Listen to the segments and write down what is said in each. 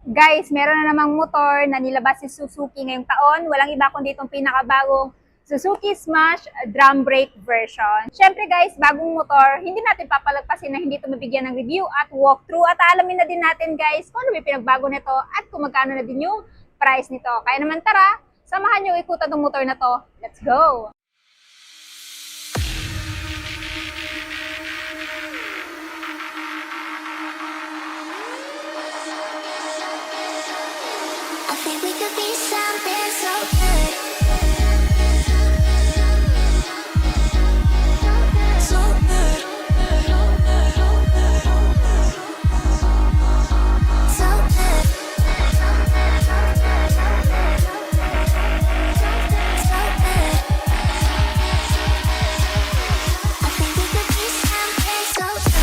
Guys, meron na namang motor na nilabas si Suzuki ngayong taon. Walang iba kundi itong pinakabagong Suzuki Smash drum brake version. Siyempre guys, bagong motor, hindi natin papalagpasin na hindi ito mabigyan ng review at walkthrough. At alamin na din natin guys kung ano may pinagbago nito at kung magkano na din yung price nito. Kaya naman tara, samahan nyo ikutan ng motor na to. Let's go! I think we could be something so good. So good. So good. So good. I think we could be something so good.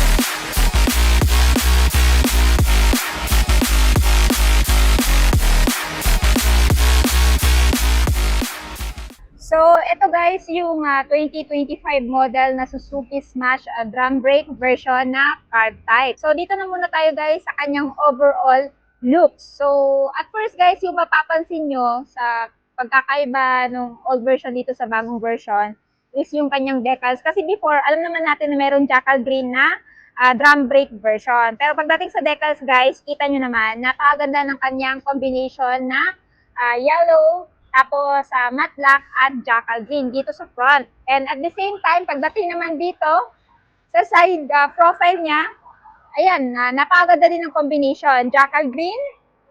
So, ito guys, yung 2025 model na Suzuki Smash drum brake version na carb type. So, dito na muna tayo guys sa kanyang overall look. So, at first guys, yung mapapansin nyo sa pagkakaiba ng old version dito sa bagong version is yung kanyang decals. Kasi before, alam naman natin na meron jackal green na drum brake version. Pero pagdating sa decals guys, kita nyo naman, napakaganda ng kanyang combination na yellow, tapos matte black at jackal green dito sa front. And at the same time, pagdating naman dito sa side profile niya, ayan, napakaganda din ng combination. Jackal green,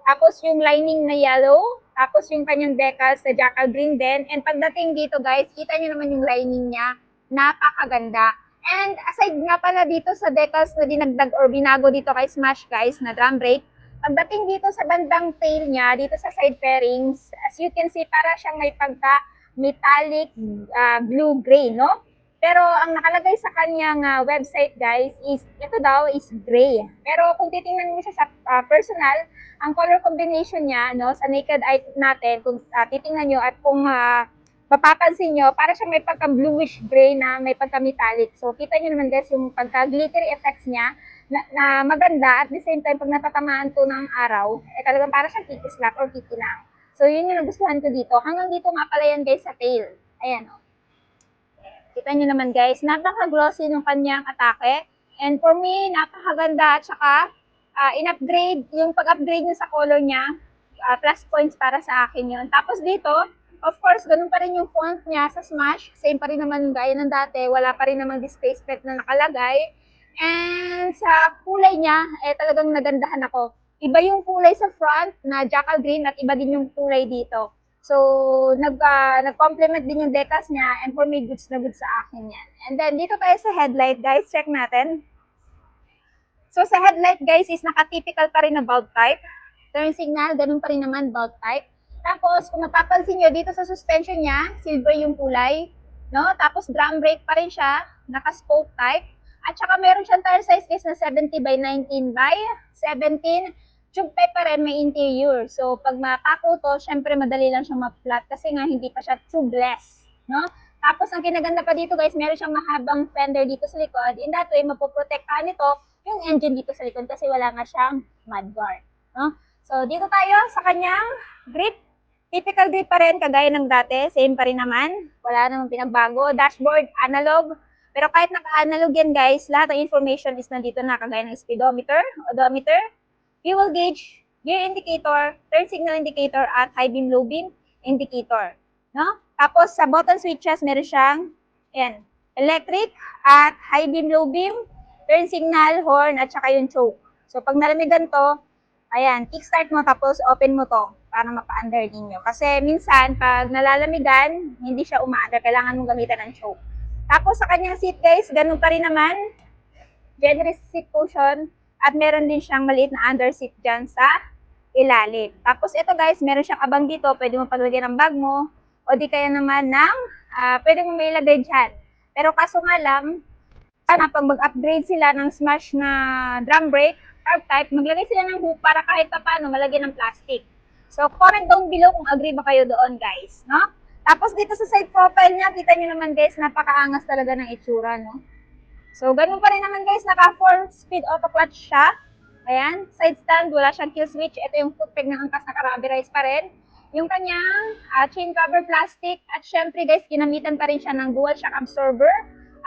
tapos yung lining na yellow, tapos yung kanyang decals na jackal green din. And pagdating dito guys, kita nyo naman yung lining niya, napakaganda. And aside nga pala dito sa decals na dinagdag or binago dito kay Smash guys na drum brake, pagdating dito sa bandang tail niya, dito sa side fairings, as you can see, para siyang may pagka metallic blue-gray, no? Pero ang nakalagay sa kanyang website guys is, ito daw is gray. Pero kung titingnan mo siya sa personal, ang color combination niya, no, sa naked eye natin, kung titingnan nyo at kung mapapansin nyo, para siya may pagka bluish gray na may pagka metallic. So kita nyo naman guys yung pagka glittery effects niya, na maganda at the same time pag natatamaan to ng araw, talagang para siyang kikislap or kikinang. So yun yung nagustuhan ko dito. Hanggang dito nga pala yan guys sa tail. Ayan o. Kita nyo naman guys, napaka-glossy ng kanyang atake. And for me, napakaganda at saka in-upgrade, yung pag-upgrade niya sa color niya, plus points para sa akin yun. Tapos dito, of course, ganun pa rin yung font niya sa Smash. Same pa rin naman gaya ng dati. Wala pa rin namang displacement na nakalagay. And sa kulay niya, talagang nagandahan ako. Iba yung kulay sa front na jackal green at iba din yung kulay dito. So, nag-complement din yung decals niya and for me, goods na goods sa akin yan. And then, dito tayo sa headlight, guys. Check natin. So, sa headlight, guys, is naka-typical pa rin na bulb type. Turn signal, ganun pa rin naman bulb type. Tapos, kung mapapansin nyo, dito sa suspension niya, silver yung kulay. No? Tapos, drum brake pa rin siya, naka-spoke type. At saka meron siyang tire size guys na 70 by 19 by 17. Tube type pa rin, may interior. So, pag mapako to, syempre madali lang siyang ma-flat kasi nga hindi pa siya tubeless. No? Tapos, ang kinaganda pa dito guys, meron siyang mahabang fender dito sa likod. In that way, mapoprotektahan nito yung engine dito sa likod kasi wala nga siyang mudguard. No? So, dito tayo sa kanyang grip. Typical grip pa rin, kagaya ng dati. Same pa rin naman. Wala namang pinagbago. Dashboard, analog. Pero kahit naka-analog yan guys, lahat ng information is nandito na, kagaya ng speedometer, odometer, fuel gauge, gear indicator, turn signal indicator, at high beam, low beam indicator. No? Tapos sa button switches, meron siyang ayan, electric at high beam, low beam, turn signal, horn, at saka yung choke. So pag nalamigan to, ayan, kickstart mo tapos open mo to para mapa-under ninyo. Kasi minsan, pag nalalamigan, hindi siya uma-under. Kailangan mong gamitan ng choke. Tapos sa kanyang seat guys, ganun pa rin naman. Generous seat cushion. At meron din siyang maliit na under seat dyan sa ilalim. Tapos ito guys, meron siyang abang dito. Pwede mo paglagyan ng bag mo. O di kaya naman ng, pwede mo may ilagay dyan. Pero kaso nga lang, sana pag mag-upgrade sila ng Smash na drum brake, carb type, maglagay sila ng hook para kahit pa paano malagyan ng plastic. So, comment down below kung agree ba kayo doon, guys, no? Tapos dito sa side profile niya, kita niyo naman guys, napakaangas talaga ng itsura, no? So, ganun pa rin naman guys, naka 4-speed auto clutch siya. Ayan, side stand, wala siyang kill switch. Ito yung foot peg ng angkas na rubberized pa rin. Yung kanyang chain cover plastic. At syempre guys, ginamitan pa rin siya ng dual shock absorber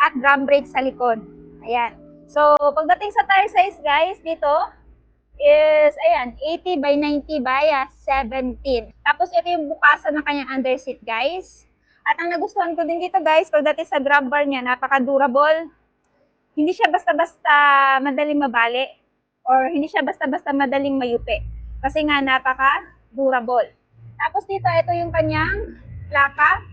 at drum brake sa likod. Ayan. So, pagdating sa tire size guys, dito is, ayan, 80 by 90 by 17. Tapos ito yung bukasan ng kanyang underseat guys. At ang nagustuhan ko din dito guys, pagdating sa grab bar niya, napaka-durable. Hindi siya basta-basta madaling mabali or hindi siya basta-basta madaling mayupi. Kasi nga napaka-durable. Tapos dito, ito yung kanyang plaka.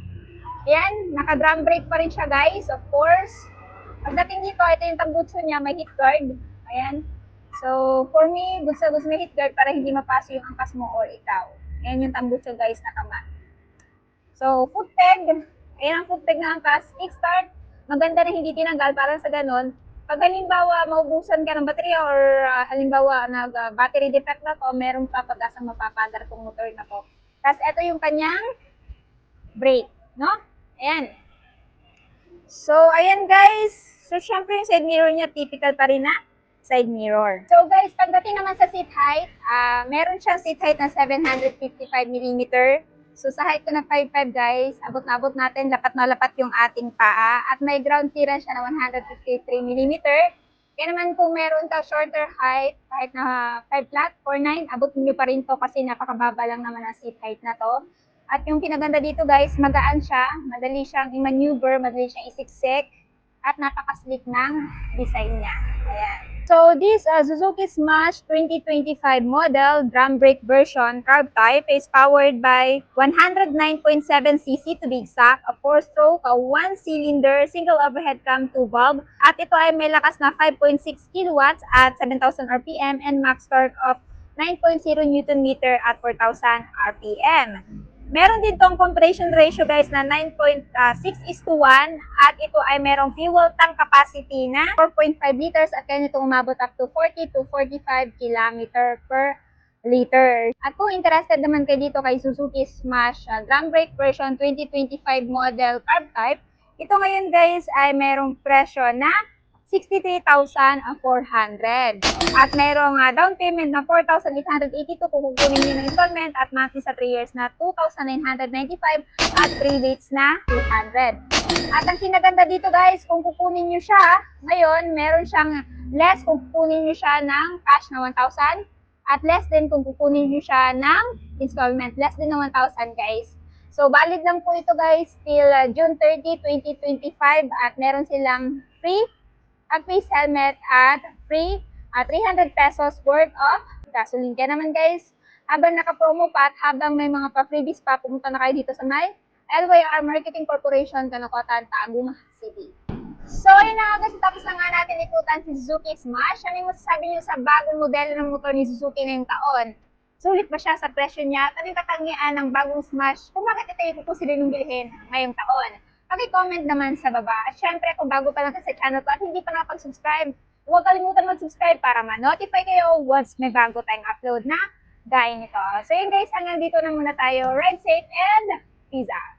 Ayan, naka-drum brake pa rin siya guys, of course. Pagdating dito, ito yung tambutso niya, may heat guard. Ayan. So, for me, gusto may heat guard para hindi mapaso yung angkas mo or ikaw. Ayan yung tambutso guys, nakama. So, foot peg. Ayan ang foot peg na angkas. Kickstart. Maganda na hindi tinanggal para sa ganun. Pag halimbawa maubusan ka ng baterya or halimbawa nag-battery defect na to, meron pa pag-asang mapapadar tong motor na to. Tapos ito yung kanyang brake, no? Ayan. So, ayan guys. So, syempre yung side mirror niya, typical pa rin na side mirror. So guys, pagdating naman sa seat height, meron siyang seat height na 755mm. So sa height ko na 5'5 guys, abot na abot natin, lapat na lapat yung ating paa. At may ground clearance siya na 153mm. Kaya naman kung meron ka shorter height, kahit na 5 flat, 4'9", abot nyo pa rin to kasi napakababa lang naman ang seat height na to. At yung pinaganda dito guys, magaan siya, madali siyang i-maneuver, madali siyang isiksik, at napaka-sleek ng design niya. Ayan. So this Suzuki Smash 2025 model drum brake version carb type is powered by 109.7cc to be exact, a 4-stroke, a 1-cylinder, single overhead cam 2 valve, at ito ay may lakas na 5.6 kilowatts at 7,000 RPM and max torque of 9.0 Newton meter at 4,000 RPM. Meron din tong compression ratio guys na 9.6:1 at ito ay merong fuel tank capacity na 4.5 liters at kaya nito umabot up to 40 to 45 km per liter. At kung interested naman kayo dito kay Suzuki Smash drum brake version 2025 model carb type, ito ngayon guys ay merong presyo na 63,400. At merong down payment na 4,882 kung kukunin nyo ng installment at monthly sa 3 years na 2,995 at 3 dates na 200. At ang kinaganda dito guys, kung kukunin nyo siya, ngayon meron siyang less kung kukunin nyo siya ng cash na 1,000 at less din kung kukunin nyo siya ng installment, less din ng 1,000 guys. So valid lang po ito guys till June 30, 2025 at meron silang free face helmet at free 300 pesos worth of gasoline. Kaya naman guys, habang naka-promo pa at habang may mga pa-freebies pa, pumunta na kayo dito sa may LYR Marketing Corporation, Kanokotan, Tagum City. So, ayun na nga guys, tapos na nga natin ikutan si Suzuki Smash. Ano yung masasabi niyo sa bagong modelo ng motor ni Suzuki ngayong taon? Sulit ba siya sa presyo niya? At ano yung katangian ng bagong Smash? Kung bakit ito yung kukusilin ng bilhin ngayong taon? Paki-comment naman sa baba. At syempre, kung bago pa lang sa channel ko at hindi pa nakapag-subscribe, huwag kalimutan mag-subscribe para ma-notify kayo once may bago tayong upload na gaya nito. So yun guys, hanggang dito na muna tayo. Ride safe and peace out!